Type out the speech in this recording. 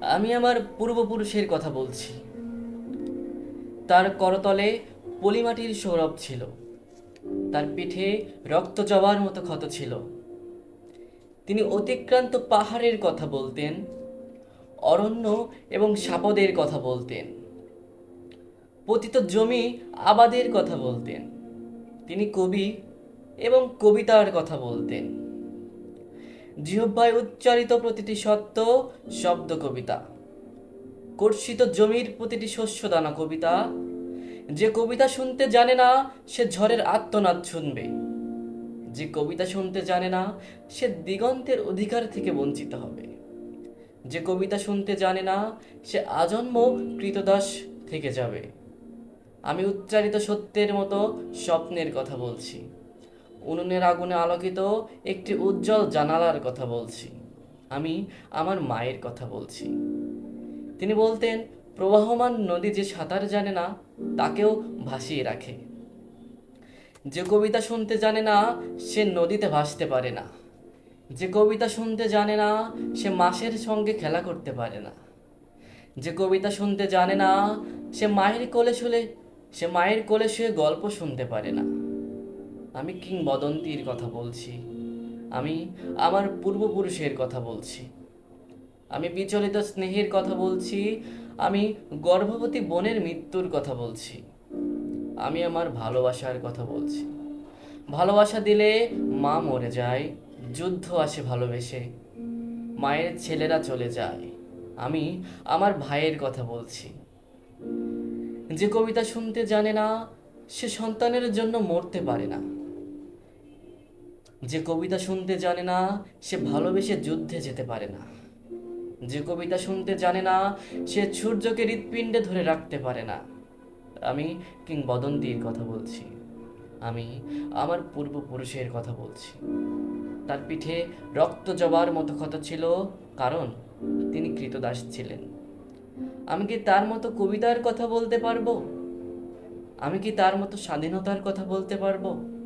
আমি আমার পূর্বপুরুষের কথা বলছি। তার করতলে পলিমাটির সৌরভ ছিল, তার পিঠে রক্ত জবার মতো ক্ষত ছিল। তিনি অতিক্রান্ত পাহাড়ের কথা বলতেন, অরণ্য এবং সাপদের কথা বলতেন, পতিত জমি আবাদের কথা বলতেন। তিনি কবি এবং কবিতার কথা বলতেন। জিহ্বায় উচ্চারিত প্রতিটি সত্য শব্দ কবিতা, কর্ষিত জমির প্রতিটি শস্যদানা কবিতা। যে কবিতা শুনতে জানে না সে ঝড়ের আর্তনাদ শুনবে। যে কবিতা শুনতে জানে না সে দিগন্তের অধিকার থেকে বঞ্চিত হবে। যে কবিতা শুনতে জানে না সে আজন্ম কৃতদাস থেকে যাবে। আমি উচ্চারিত সত্যের মতো স্বপ্নের কথা বলছি, উনুনের আগুনে আলোকিত একটি উজ্জ্বল জানালার কথা বলছি। আমি আমার মায়ের কথা বলছি। তিনি বলতেন, প্রবাহমান নদী যে সাঁতার জানে না তাকেও ভাসিয়ে রাখে। যে কবিতা শুনতে জানে না সে নদীতে ভাসতে পারে না। যে কবিতা শুনতে জানে না সে মাছের সঙ্গে খেলা করতে পারে না। যে কবিতা শুনতে জানে না সে মায়ের কোলে শুলে সে মায়ের কোলে শুয়ে গল্প শুনতে পারে না। আমি কিংবদন্তির কথা বলছি। আমি আমার পূর্বপুরুষের কথা বলছি। আমি বিচলিত স্নেহের কথা বলছি। আমি গর্ভবতী বোনের মৃত্যুর কথা বলছি। আমি আমার ভালোবাসার কথা বলছি। ভালোবাসা দিলে মা মরে যায়, যুদ্ধ আসে ভালোবেসে, মায়ের ছেলেরা চলে যায়। আমি আমার ভাইয়ের কথা বলছি। যে কবিতা শুনতে জানে না সে সন্তানের জন্য মরতে পারে না। যে কবিতা শুনতে জানে না সে ভালোবেসে যুদ্ধে যেতে পারে না। যে কবিতা শুনতে জানে না সে সূর্যকে হৃৎপিণ্ডে ধরে রাখতে পারে না। আমি কিংবদন্তির কথা বলছি। আমি আমার পূর্বপুরুষের কথা বলছি। তার পিঠে রক্ত জবার মতো ক্ষত ছিল, কারণ তিনি কৃতদাস ছিলেন। আমি কি তার মতো কবিতার কথা বলতে পারবো? আমি কি তার মতো স্বাধীনতার কথা বলতে পারবো?